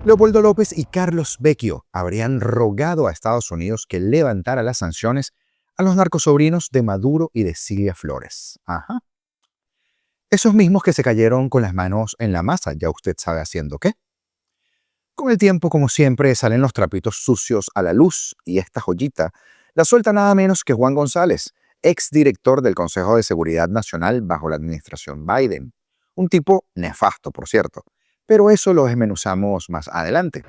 Leopoldo López y Carlos Vecchio habrían rogado a Estados Unidos que levantara las sanciones a los narcosobrinos de Maduro y de Cilia Flores. Ajá. Esos mismos que se cayeron con las manos en la masa, ya usted sabe haciendo qué. Con el tiempo, como siempre, salen los trapitos sucios a la luz y esta joyita la suelta nada menos que Juan González, exdirector del Consejo de Seguridad Nacional bajo la administración Biden. Un tipo nefasto, por cierto, pero eso lo desmenuzamos más adelante.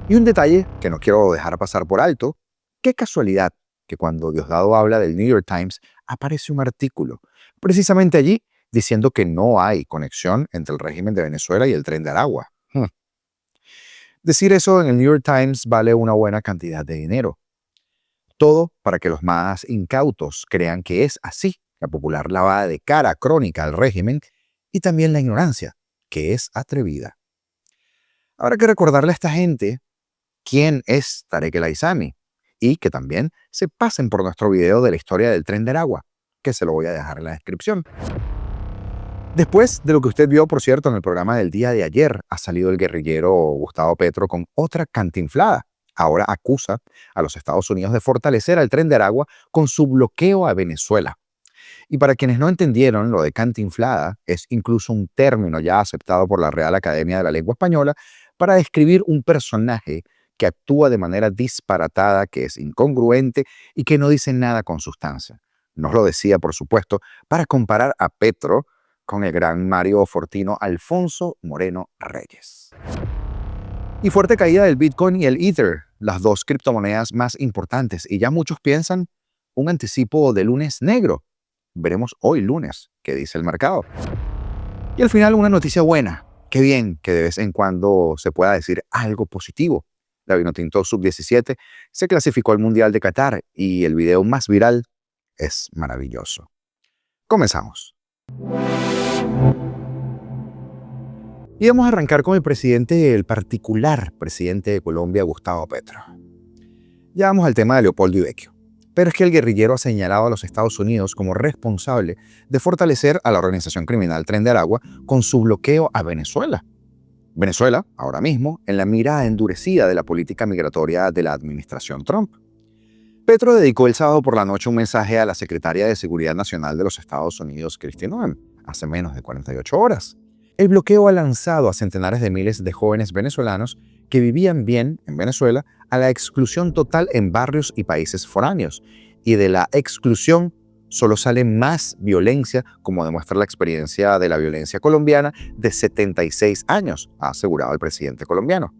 Y un detalle que no quiero dejar pasar por alto, qué casualidad que cuando Diosdado habla del New York Times aparece un artículo, precisamente allí, diciendo que no hay conexión entre el régimen de Venezuela y el Tren de Aragua. Decir eso en el New York Times vale una buena cantidad de dinero. Todo para que los más incautos crean que es así, la popular lavada de cara crónica al régimen y también la ignorancia, que es atrevida. Habrá que recordarle a esta gente quién es Tarek El Aissami y que también se pasen por nuestro video de la historia del Tren de Aragua, que se lo voy a dejar en la descripción. Después de lo que usted vio, por cierto, en el programa del día de ayer, ha salido el guerrillero Gustavo Petro con otra cantinflada. Ahora acusa a los Estados Unidos de fortalecer al Tren de Aragua con su bloqueo a Venezuela. Y para quienes no entendieron, lo de cantinflada es incluso un término ya aceptado por la Real Academia de la Lengua Española para describir un personaje que actúa de manera disparatada, que es incongruente y que no dice nada con sustancia. Nos lo decía, por supuesto, para comparar a Petro con el gran Mario Fortino Alfonso Moreno Reyes. Y fuerte caída del Bitcoin y el Ether, las dos criptomonedas más importantes, y ya muchos piensan un anticipo de lunes negro. Veremos hoy lunes qué dice el mercado. Y al final una noticia buena. Qué bien que de vez en cuando se pueda decir algo positivo. La Vinotinto Sub-17 se clasificó al Mundial de Qatar y el video más viral es maravilloso. Comenzamos. Y vamos a arrancar con el particular presidente de Colombia, Gustavo Petro. Ya vamos al tema de Leopoldo y Vecchio. Pero es que el guerrillero ha señalado a los Estados Unidos como responsable de fortalecer a la organización criminal Tren de Aragua con su bloqueo a Venezuela. Venezuela, ahora mismo, en la mira endurecida de la política migratoria de la administración Trump. Petro dedicó el sábado por la noche un mensaje a la secretaria de Seguridad Nacional de los Estados Unidos, Kristi Noem, hace menos de 48 horas. El bloqueo ha lanzado a centenares de miles de jóvenes venezolanos que vivían bien en Venezuela a la exclusión total en barrios y países foráneos. Y de la exclusión solo sale más violencia, como demuestra la experiencia de la violencia colombiana de 76 años, ha asegurado el presidente colombiano.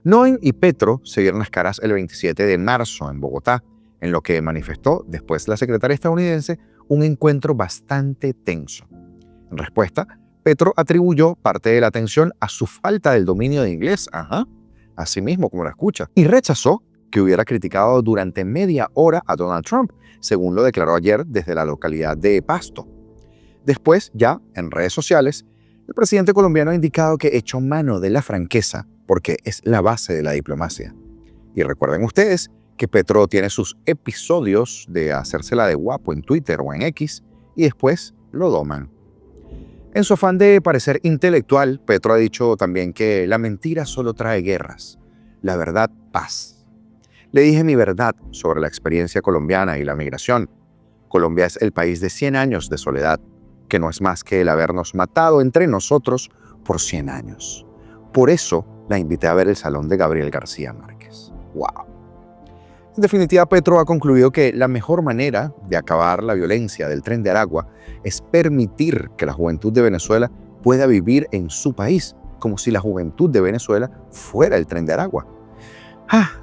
Noem y Petro se vieron las caras el 27 de marzo en Bogotá, en lo que manifestó después la secretaria estadounidense un encuentro bastante tenso. En respuesta, Petro atribuyó parte de la tensión a su falta del dominio de inglés, así mismo como la escucha, y rechazó que hubiera criticado durante media hora a Donald Trump, según lo declaró ayer desde la localidad de Pasto. Después, ya en redes sociales, el presidente colombiano ha indicado que echó mano de la franqueza porque es la base de la diplomacia. Y recuerden ustedes que Petro tiene sus episodios de hacérsela de guapo en Twitter o en X y después lo doman. En su afán de parecer intelectual, Petro ha dicho también que la mentira solo trae guerras, la verdad paz. Le dije mi verdad sobre la experiencia colombiana y la migración. Colombia es el país de 100 años de soledad, que no es más que el habernos matado entre nosotros por 100 años. Por eso la invité a ver el salón de Gabriel García Márquez. ¡Wow! En definitiva, Petro ha concluido que la mejor manera de acabar la violencia del Tren de Aragua es permitir que la juventud de Venezuela pueda vivir en su país, como si la juventud de Venezuela fuera el Tren de Aragua.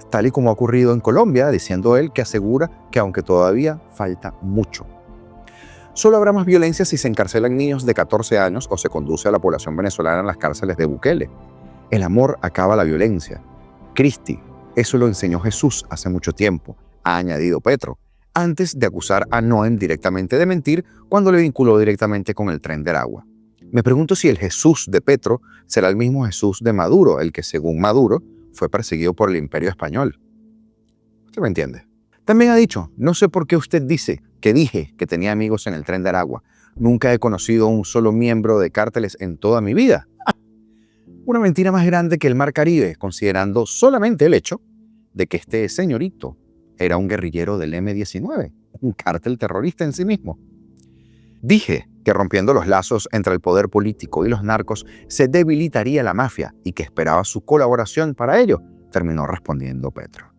Tal y como ha ocurrido en Colombia, diciendo él que asegura que aunque todavía falta mucho. Solo habrá más violencia si se encarcelan niños de 14 años o se conduce a la población venezolana en las cárceles de Bukele. El amor acaba la violencia. Kristi, eso lo enseñó Jesús hace mucho tiempo, ha añadido Petro, antes de acusar a Noem directamente de mentir cuando le vinculó directamente con el Tren de Aragua. Me pregunto si el Jesús de Petro será el mismo Jesús de Maduro, el que según Maduro fue perseguido por el Imperio Español. ¿Usted me entiende? También ha dicho, no sé por qué usted dice que dije que tenía amigos en el Tren de Aragua. Nunca he conocido a un solo miembro de cárteles en toda mi vida. Una mentira más grande que el Mar Caribe, considerando solamente el hecho de que este señorito era un guerrillero del M-19, un cártel terrorista en sí mismo. Dije que rompiendo los lazos entre el poder político y los narcos se debilitaría la mafia y que esperaba su colaboración para ello, terminó respondiendo Petro.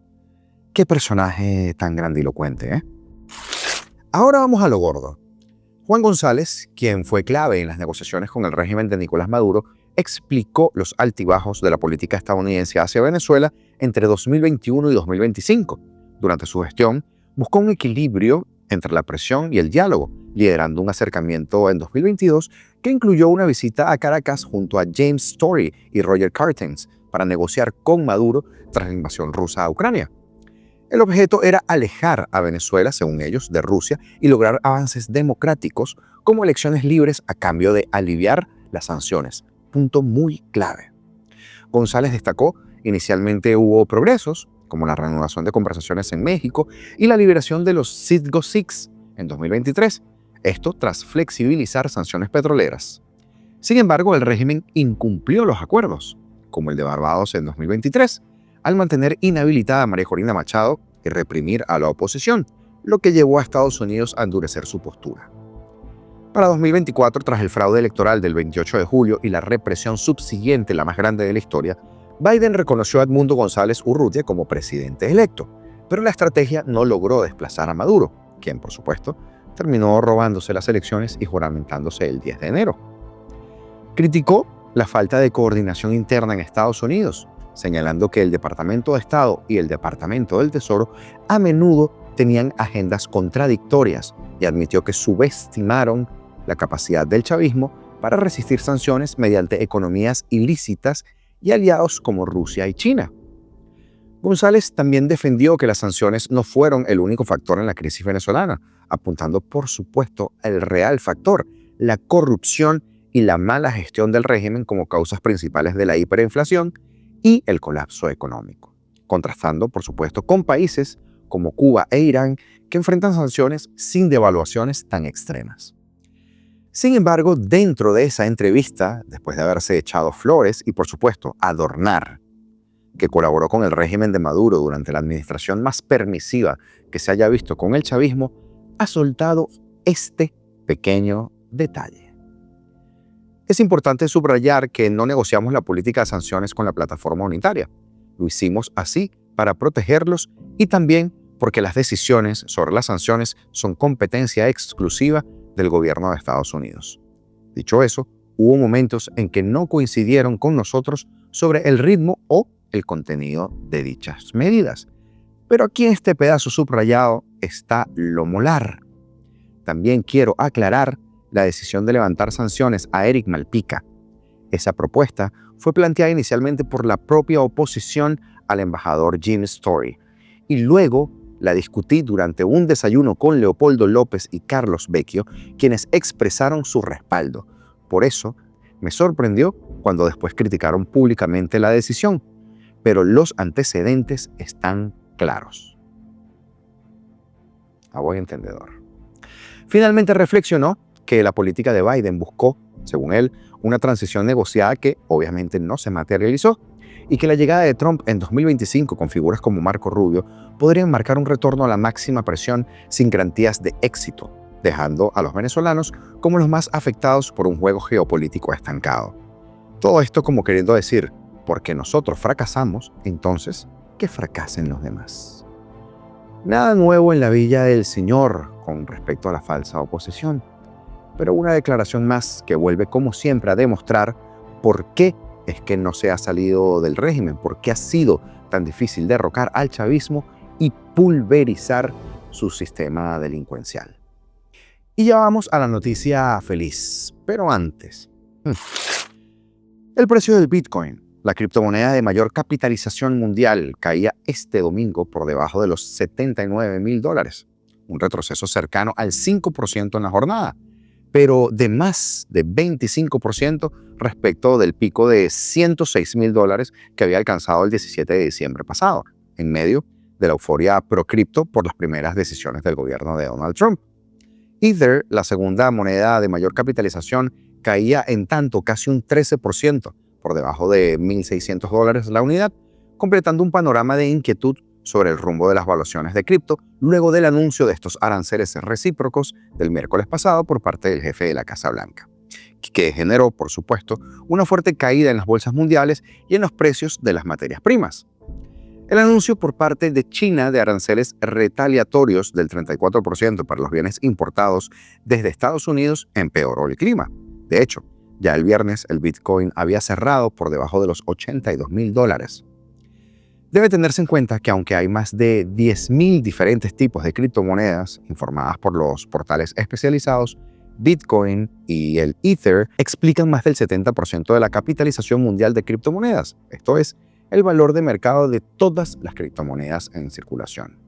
Qué personaje tan grandilocuente, ¿eh? Ahora vamos a lo gordo. Juan González, quien fue clave en las negociaciones con el régimen de Nicolás Maduro, explicó los altibajos de la política estadounidense hacia Venezuela entre 2021 y 2025. Durante su gestión, buscó un equilibrio entre la presión y el diálogo, liderando un acercamiento en 2022 que incluyó una visita a Caracas junto a James Story y Roger Carstens para negociar con Maduro tras la invasión rusa a Ucrania. El objeto era alejar a Venezuela, según ellos, de Rusia y lograr avances democráticos como elecciones libres a cambio de aliviar las sanciones. Punto muy clave. González destacó, inicialmente hubo progresos, como la reanudación de conversaciones en México y la liberación de los Citgo-6 en 2023, esto tras flexibilizar sanciones petroleras. Sin embargo, el régimen incumplió los acuerdos, como el de Barbados en 2023, al mantener inhabilitada a María Corina Machado y reprimir a la oposición, lo que llevó a Estados Unidos a endurecer su postura. Para 2024, tras el fraude electoral del 28 de julio y la represión subsiguiente, la más grande de la historia, Biden reconoció a Edmundo González Urrutia como presidente electo, pero la estrategia no logró desplazar a Maduro, quien, por supuesto, terminó robándose las elecciones y juramentándose el 10 de enero. Criticó la falta de coordinación interna en Estados Unidos, señalando que el Departamento de Estado y el Departamento del Tesoro a menudo tenían agendas contradictorias y admitió que subestimaron la capacidad del chavismo para resistir sanciones mediante economías ilícitas y aliados como Rusia y China. González también defendió que las sanciones no fueron el único factor en la crisis venezolana, apuntando por supuesto al real factor, la corrupción y la mala gestión del régimen como causas principales de la hiperinflación y el colapso económico, contrastando por supuesto con países como Cuba e Irán que enfrentan sanciones sin devaluaciones tan extremas. Sin embargo, dentro de esa entrevista, después de haberse echado flores y por supuesto adornar que colaboró con el régimen de Maduro durante la administración más permisiva que se haya visto con el chavismo, ha soltado este pequeño detalle. Es importante subrayar que no negociamos la política de sanciones con la plataforma unitaria. Lo hicimos así para protegerlos y también porque las decisiones sobre las sanciones son competencia exclusiva del gobierno de Estados Unidos. Dicho eso, hubo momentos en que no coincidieron con nosotros sobre el ritmo o el contenido de dichas medidas. Pero aquí en este pedazo subrayado está lo molar. También quiero aclarar la decisión de levantar sanciones a Eric Malpica. Esa propuesta fue planteada inicialmente por la propia oposición al embajador Jim Story y luego la discutí durante un desayuno con Leopoldo López y Carlos Vecchio, quienes expresaron su respaldo. Por eso, me sorprendió cuando después criticaron públicamente la decisión, pero los antecedentes están claros. A buen entendedor. Finalmente reflexionó que la política de Biden buscó, según él, una transición negociada que obviamente no se materializó y que la llegada de Trump en 2025 con figuras como Marco Rubio podrían marcar un retorno a la máxima presión sin garantías de éxito, dejando a los venezolanos como los más afectados por un juego geopolítico estancado. Todo esto como queriendo decir, porque nosotros fracasamos, entonces que fracasen los demás. Nada nuevo en la villa del Señor con respecto a la falsa oposición, pero una declaración más que vuelve como siempre a demostrar por qué es que no se ha salido del régimen, por qué ha sido tan difícil derrocar al chavismo y pulverizar su sistema delincuencial. Y ya vamos a la noticia feliz, pero antes. El precio del Bitcoin, la criptomoneda de mayor capitalización mundial, caía este domingo por debajo de los $79,000, un retroceso cercano al 5% en la jornada, pero de más de 25% respecto del pico de $106,000 que había alcanzado el 17 de diciembre pasado, en medio de la euforia pro-cripto por las primeras decisiones del gobierno de Donald Trump. Ether, la segunda moneda de mayor capitalización, caía en tanto casi un 13%, por debajo de $1.600 la unidad, completando un panorama de inquietud sobre el rumbo de las valuaciones de cripto luego del anuncio de estos aranceles recíprocos del miércoles pasado por parte del jefe de la Casa Blanca, que generó, por supuesto, una fuerte caída en las bolsas mundiales y en los precios de las materias primas. El anuncio por parte de China de aranceles retaliatorios del 34% para los bienes importados desde Estados Unidos empeoró el clima. De hecho, ya el viernes el Bitcoin había cerrado por debajo de los $82.000. Debe tenerse en cuenta que aunque hay más de 10.000 diferentes tipos de criptomonedas informadas por los portales especializados, Bitcoin y el Ether explican más del 70% de la capitalización mundial de criptomonedas, esto es, el valor de mercado de todas las criptomonedas en circulación.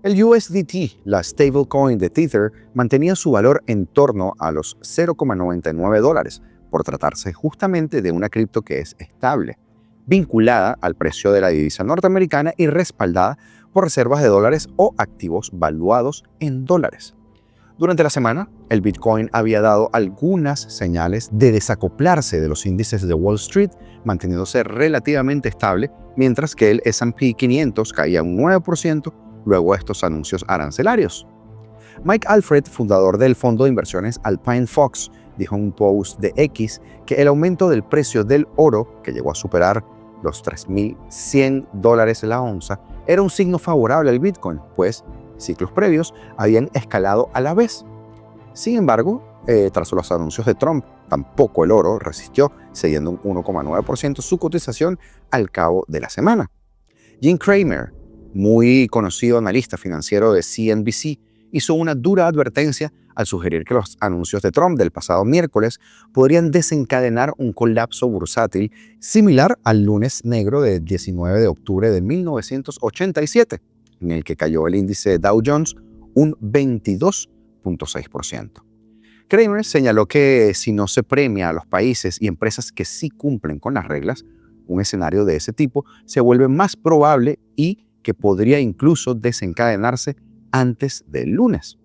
El USDT, la stablecoin de Tether, mantenía su valor en torno a los $0,99 por tratarse justamente de una cripto que es estable, vinculada al precio de la divisa norteamericana y respaldada por reservas de dólares o activos valuados en dólares. Durante la semana, el Bitcoin había dado algunas señales de desacoplarse de los índices de Wall Street, manteniéndose relativamente estable, mientras que el S&P 500 caía un 9% luego de estos anuncios arancelarios. Mike Alfred, fundador del fondo de inversiones Alpine Fox, dijo en un post de X que el aumento del precio del oro, que llegó a superar los $3.100 la onza, era un signo favorable al Bitcoin, pues ciclos previos habían escalado a la vez. Sin embargo, tras los anuncios de Trump, tampoco el oro resistió, cediendo un 1,9% su cotización al cabo de la semana. Jim Cramer, muy conocido analista financiero de CNBC, hizo una dura advertencia al sugerir que los anuncios de Trump del pasado miércoles podrían desencadenar un colapso bursátil similar al lunes negro del 19 de octubre de 1987, en el que cayó el índice Dow Jones un 22,6%. Cramer señaló que si no se premia a los países y empresas que sí cumplen con las reglas, un escenario de ese tipo se vuelve más probable y que podría incluso desencadenarse antes del lunes.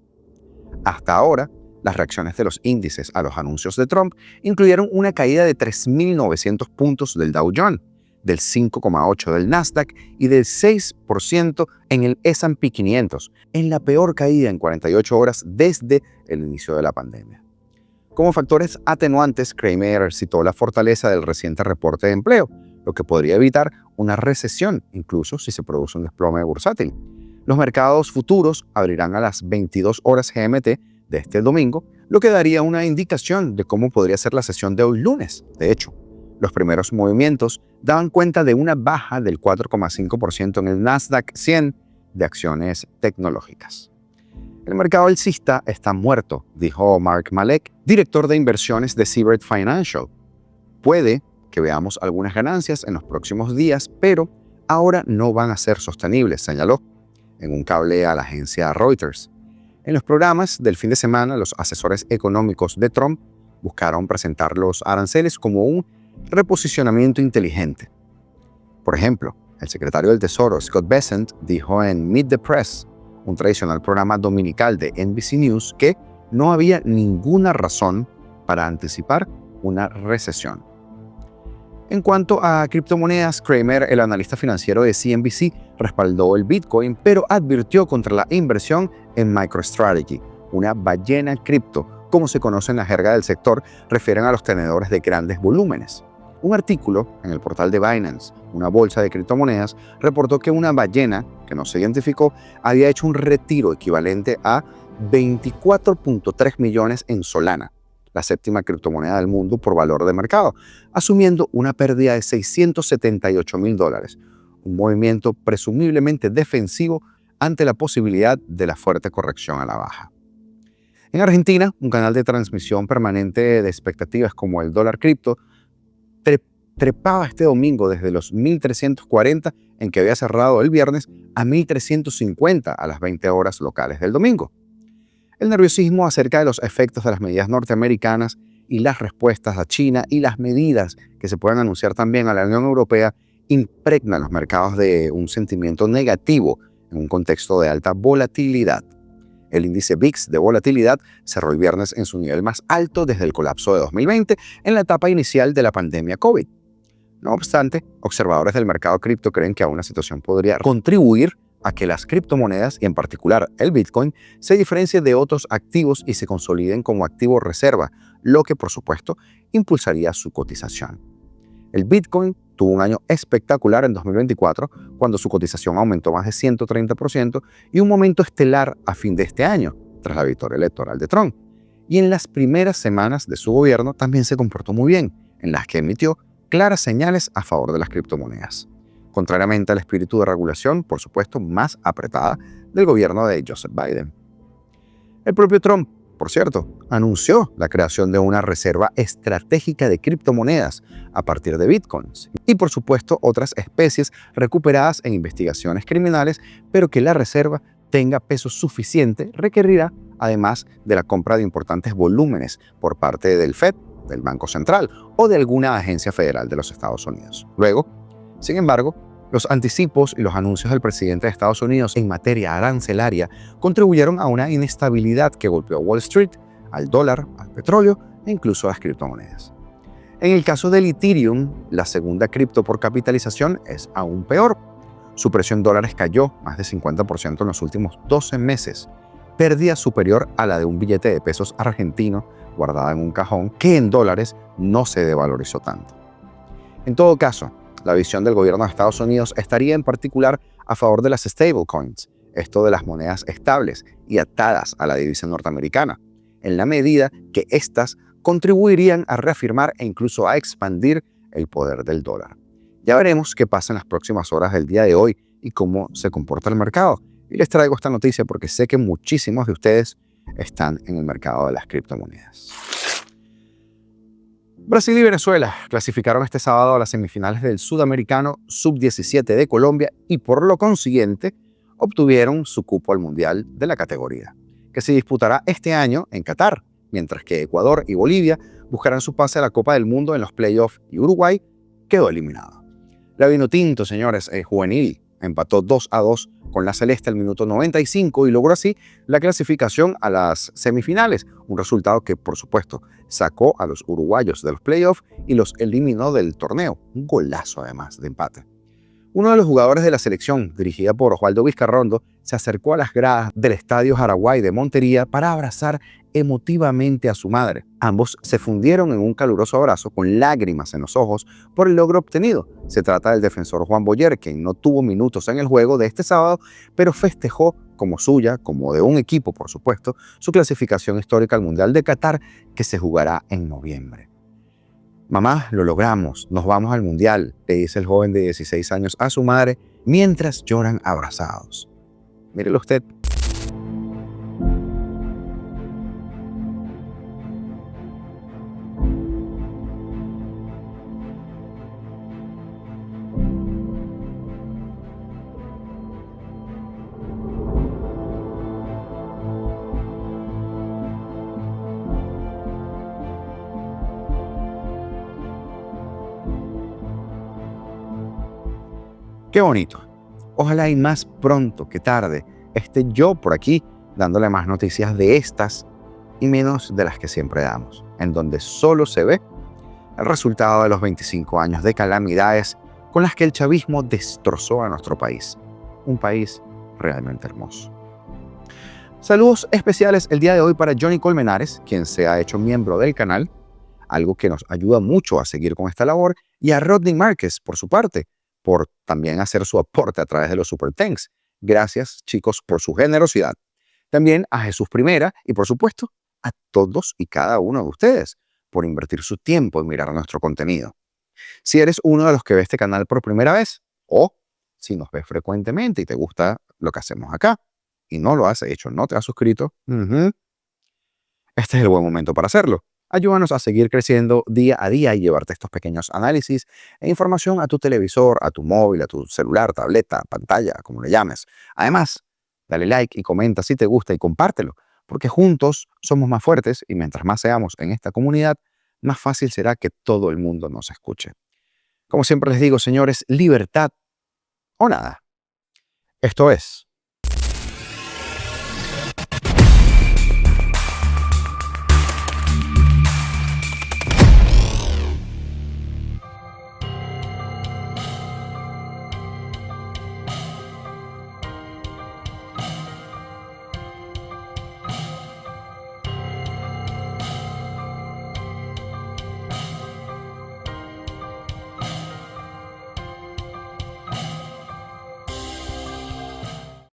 Hasta ahora, las reacciones de los índices a los anuncios de Trump incluyeron una caída de 3.900 puntos del Dow Jones, del 5,8% del Nasdaq y del 6% en el S&P 500, en la peor caída en 48 horas desde el inicio de la pandemia. Como factores atenuantes, Cramer citó la fortaleza del reciente reporte de empleo, lo que podría evitar una recesión, incluso si se produce un desplome bursátil. Los mercados futuros abrirán a las 22 horas GMT de este domingo, lo que daría una indicación de cómo podría ser la sesión de hoy lunes. De hecho, los primeros movimientos daban cuenta de una baja del 4,5% en el Nasdaq 100 de acciones tecnológicas. El mercado alcista está muerto, dijo Mark Malek, director de inversiones de Siebert Financial. Puede que veamos algunas ganancias en los próximos días, pero ahora no van a ser sostenibles, señaló en un cable a la agencia Reuters. En los programas del fin de semana, los asesores económicos de Trump buscaron presentar los aranceles como un reposicionamiento inteligente. Por ejemplo, el secretario del Tesoro, Scott Bessent, dijo en Meet the Press, un tradicional programa dominical de NBC News, que no había ninguna razón para anticipar una recesión. En cuanto a criptomonedas, Cramer, el analista financiero de CNBC, respaldó el Bitcoin, pero advirtió contra la inversión en MicroStrategy, una ballena cripto, como se conoce en la jerga del sector, refieren a los tenedores de grandes volúmenes. Un artículo en el portal de Binance, una bolsa de criptomonedas, reportó que una ballena, que no se identificó, había hecho un retiro equivalente a 24.3 millones en Solana, la séptima criptomoneda del mundo por valor de mercado, asumiendo una pérdida de $678.000, un movimiento presumiblemente defensivo ante la posibilidad de la fuerte corrección a la baja. En Argentina, un canal de transmisión permanente de expectativas como el dólar cripto trepaba este domingo desde los 1.340 en que había cerrado el viernes a 1.350 a las 20 horas locales del domingo. El nerviosismo acerca de los efectos de las medidas norteamericanas y las respuestas a China y las medidas que se puedan anunciar también a la Unión Europea impregnan los mercados de un sentimiento negativo en un contexto de alta volatilidad. El índice VIX de volatilidad cerró el viernes en su nivel más alto desde el colapso de 2020 en la etapa inicial de la pandemia COVID. No obstante, observadores del mercado cripto creen que aún la situación podría contribuir a que las criptomonedas, y en particular el Bitcoin, se diferencien de otros activos y se consoliden como activo reserva, lo que, por supuesto, impulsaría su cotización. El Bitcoin tuvo un año espectacular en 2024, cuando su cotización aumentó más de 130%, y un momento estelar a fin de este año, tras la victoria electoral de Trump. Y en las primeras semanas de su gobierno también se comportó muy bien, en las que emitió claras señales a favor de las criptomonedas, contrariamente al espíritu de regulación, por supuesto, más apretada del gobierno de Joseph Biden. El propio Trump, por cierto, anunció la creación de una reserva estratégica de criptomonedas a partir de bitcoins y, por supuesto, otras especies recuperadas en investigaciones criminales, pero que la reserva tenga peso suficiente requerirá, además de la compra de importantes volúmenes por parte del Fed, del Banco Central o de alguna agencia federal de los Estados Unidos. Luego, sin embargo, los anticipos y los anuncios del presidente de Estados Unidos en materia arancelaria contribuyeron a una inestabilidad que golpeó a Wall Street, al dólar, al petróleo e incluso a las criptomonedas. En el caso del Ethereum, la segunda cripto por capitalización, es aún peor. Su precio en dólares cayó más de 50% en los últimos 12 meses, pérdida superior a la de un billete de pesos argentino guardada en un cajón, que en dólares no se devalorizó tanto. En todo caso, la visión del gobierno de Estados Unidos estaría en particular a favor de las stablecoins, esto de las monedas estables y atadas a la divisa norteamericana, en la medida que éstas contribuirían a reafirmar e incluso a expandir el poder del dólar. Ya veremos qué pasa en las próximas horas del día de hoy y cómo se comporta el mercado. Y les traigo esta noticia porque sé que muchísimos de ustedes están en el mercado de las criptomonedas. Brasil y Venezuela clasificaron este sábado a las semifinales del Sudamericano Sub-17 de Colombia y, por lo consiguiente, obtuvieron su cupo al Mundial de la categoría, que se disputará este año en Qatar, mientras que Ecuador y Bolivia buscarán su pase a la Copa del Mundo en los playoffs y Uruguay quedó eliminado. La Vinotinto, señores, juvenil, empató 2-2 con la Celeste al minuto 95 y logró así la clasificación a las semifinales, un resultado que, por supuesto, sacó a los uruguayos de los playoffs y los eliminó del torneo. Un golazo, además, de empate. Uno de los jugadores de la selección, dirigida por Osvaldo Vizcarrondo, se acercó a las gradas del Estadio Jaraguay de Montería para abrazar emotivamente a su madre. Ambos se fundieron en un caluroso abrazo con lágrimas en los ojos por el logro obtenido. Se trata del defensor Juan Boyer, quien no tuvo minutos en el juego de este sábado, pero festejó como suya, como de un equipo, por supuesto, su clasificación histórica al Mundial de Qatar, que se jugará en noviembre. «Mamá, lo logramos, nos vamos al Mundial», le dice el joven de 16 años a su madre mientras lloran abrazados. Mírelo usted. Qué bonito. Ojalá y más pronto que tarde esté yo por aquí dándole más noticias de estas y menos de las que siempre damos, en donde solo se ve el resultado de los 25 años de calamidades con las que el chavismo destrozó a nuestro país. Un país realmente hermoso. Saludos especiales el día de hoy para Johnny Colmenares, quien se ha hecho miembro del canal, algo que nos ayuda mucho a seguir con esta labor, y a Rodney Márquez, por su parte, por también hacer su aporte a través de los Super Thanks. Gracias, chicos, por su generosidad. También a Jesús Primera y, por supuesto, a todos y cada uno de ustedes por invertir su tiempo en mirar nuestro contenido. Si eres uno de los que ve este canal por primera vez, o si nos ves frecuentemente y te gusta lo que hacemos acá, y no lo has hecho, no te has suscrito, este es el buen momento para hacerlo. Ayúdanos a seguir creciendo día a día y llevarte estos pequeños análisis e información a tu televisor, a tu móvil, a tu celular, tableta, pantalla, como le llames. Además, dale like y comenta si te gusta y compártelo, porque juntos somos más fuertes y mientras más seamos en esta comunidad, más fácil será que todo el mundo nos escuche. Como siempre les digo, señores, libertad o nada. Esto es